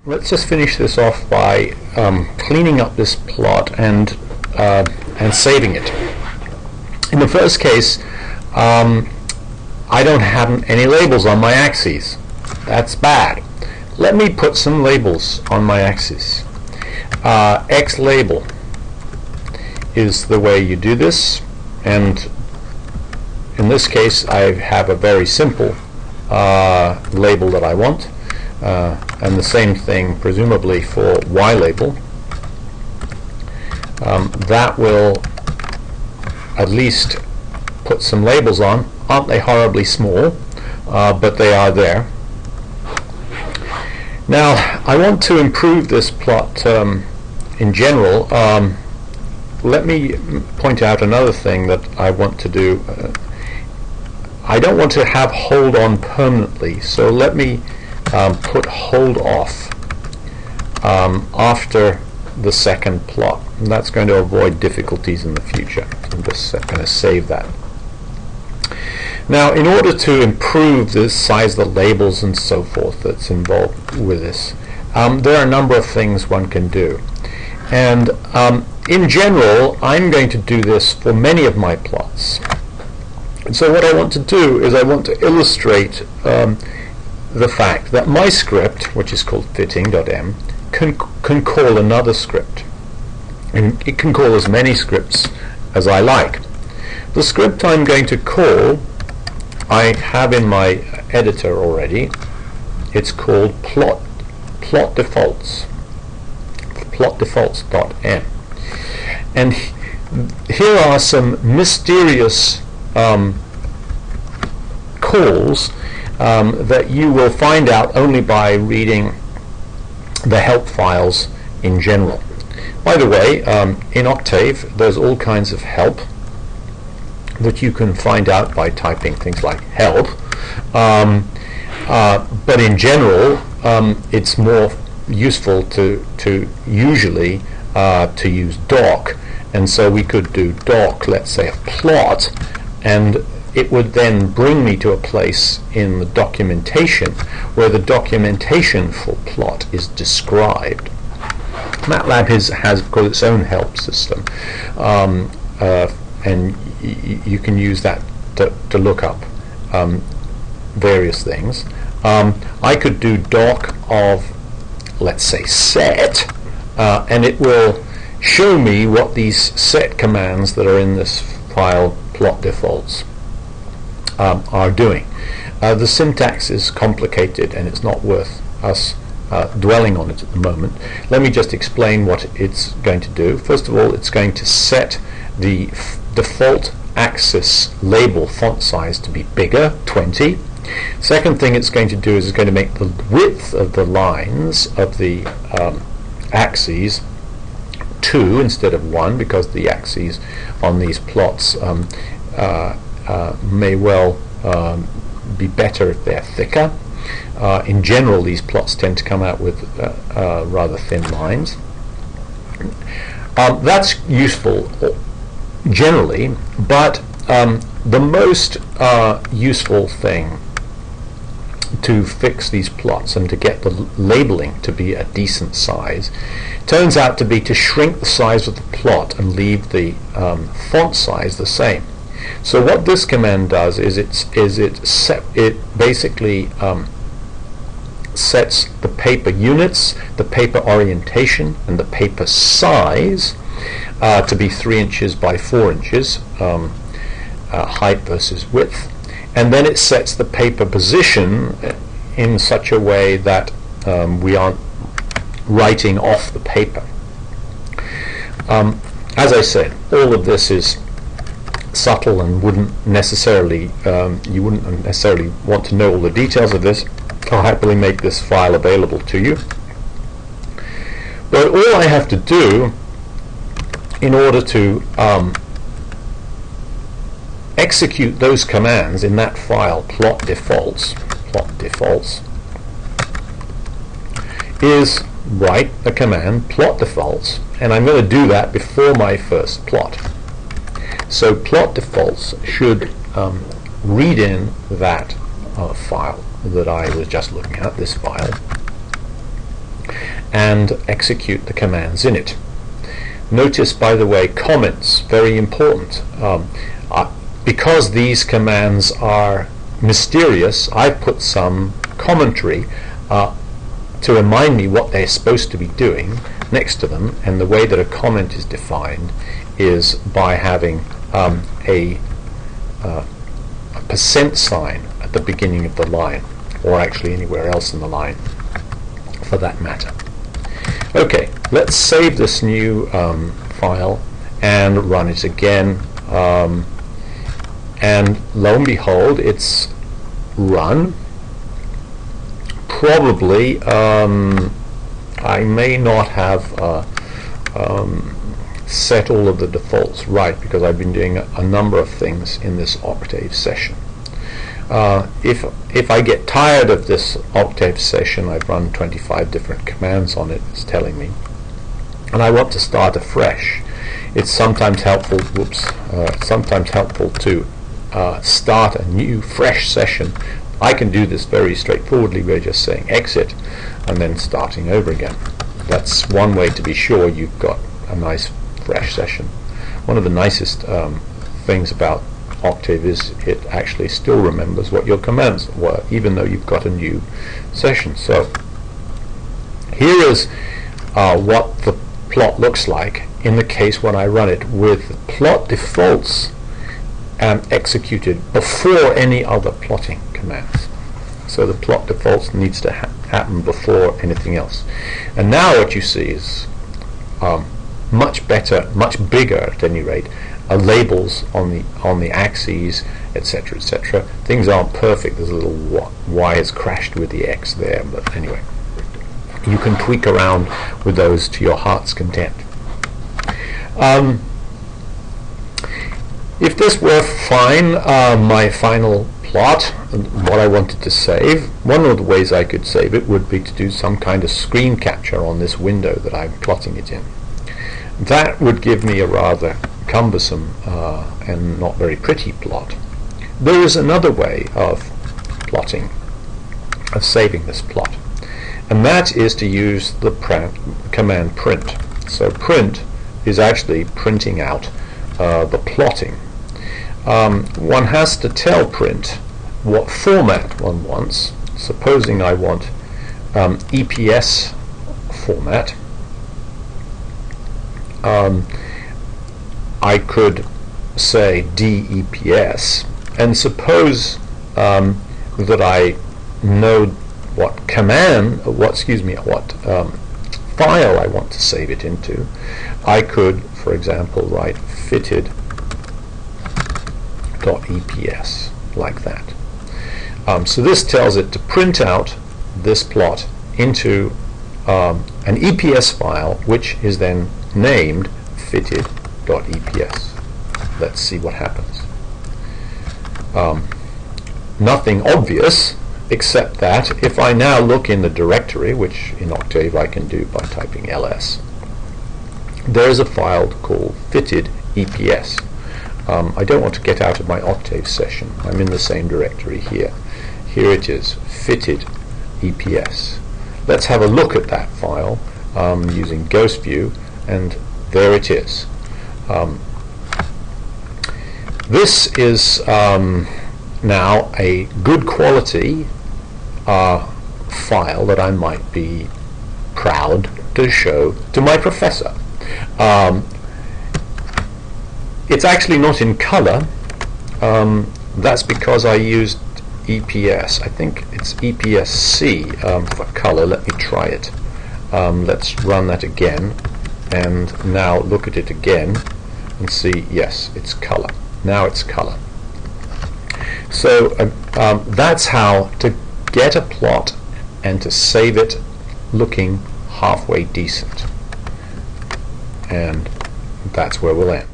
Let's just finish this off by cleaning up this plot and saving it. In the first case, I don't have any labels on my axes. That's bad. Let me put some labels on my axis. X label is the way you do this, and in this case I have a very simple label that I want, and the same thing presumably for Y label. That will at least put some labels on. Aren't they horribly small? But they are there. Now I want to improve this plot in general. Let me point out another thing that I want to do. I don't want to have hold on permanently, so let me put hold off after the second plot, and that's going to avoid difficulties in the future. I'm just going to save that. Now, in order to improve the size of the labels and so forth that's involved with this, there are a number of things one can do. And in general, I'm going to do this for many of my plots. And so what I want to do is I want to illustrate the fact that my script, which is called fitting.m, can call another script. And it can call as many scripts as I like. The script I'm going to call, I have in my editor already. It's called plotdefaults. Plotdefaults.m. And here are some mysterious calls that you will find out only by reading the help files in general. By the way, in Octave there's all kinds of help that you can find out by typing things like help, but in general it's more useful to usually to use doc, and so we could do doc, let's say a plot, and it would then bring me to a place in the documentation where the documentation for plot is described. MATLAB has got its own help system, and you can use that to look up various things. I could do doc of, let's say, set, and it will show me what these set commands that are in this file plot defaults are doing. The syntax is complicated and it's not worth us dwelling on it at the moment. Let me just explain what it's going to do. First of all, it's going to set the default axis label font size to be bigger, 20. Second thing it's going to do is it's going to make the width of the lines of the axes 2 instead of 1, because the axes on these plots may well be better if they're thicker. In general, these plots tend to come out with rather thin lines. That's useful generally, but the most useful thing to fix these plots and to get the labeling to be a decent size turns out to be to shrink the size of the plot and leave the font size the same. So what this command does is it basically sets the paper units, the paper orientation, and the paper size to be 3 inches by 4 inches, height versus width, and then it sets the paper position in such a way that we aren't writing off the paper. As I said, all of this is subtle and wouldn't necessarily you wouldn't necessarily want to know all the details of this. I'll happily make this file available to you. But all I have to do in order to execute those commands in that file plot defaults is write the command plot defaults, and I'm going to do that before my first plot. So plot defaults should read in that file that I was just looking at, this file, and execute the commands in it. Notice, by the way, comments, very important. Because these commands are mysterious, I put some commentary to remind me what they're supposed to be doing next to them, and the way that a comment is defined is by having a percent sign at the beginning of the line, or actually anywhere else in the line for that matter. Okay, let's save this new file and run it again, and lo and behold, it's run. Probably I may not have set all of the defaults right, because I've been doing a number of things in this Octave session. If I get tired of this Octave session, I've run 25 different commands on it, it's telling me, and I want to start afresh, it's sometimes helpful to start a new fresh session. I can do this very straightforwardly by just saying exit and then starting over again. That's one way to be sure you've got a nice fresh session. One of the nicest things about Octave is it actually still remembers what your commands were, even though you've got a new session. So here is what the plot looks like in the case when I run it with plot defaults executed before any other plotting commands. So the plot defaults needs to happen before anything else. And now what you see is much better, much bigger at any rate, labels on the axes, etc., etc. Things aren't perfect. There's a little y has crashed with the x there, but anyway, you can tweak around with those to your heart's content. If this were fine, my final plot, what I wanted to save, one of the ways I could save it would be to do some kind of screen capture on this window that I'm plotting it in. That would give me a rather cumbersome and not very pretty plot. There is another way of plotting, of saving this plot, and that is to use the command print. So print is actually printing out the plotting. One has to tell print what format one wants. Supposing I want EPS format, I could say DEPS, and suppose that I know what file I want to save it into. I could, for example, write fitted.eps like that. So this tells it to print out this plot into an EPS file, which is then named fitted.eps. Let's see what happens. Nothing obvious, except that if I now look in the directory, which in Octave I can do by typing ls, there's a file called fitted.eps. I don't want to get out of my Octave session. I'm in the same directory here. Here it is, fitted.eps. Let's have a look at that file using Ghost View, and there it is. This is now a good quality file that I might be proud to show to my professor. It's actually not in color. That's because I used EPS. I think it's EPSC for color. Let me try it. Let's run that again, and now look at it again and see, yes, it's color. Now it's color. So that's how to get a plot and to save it looking halfway decent. And that's where we'll end.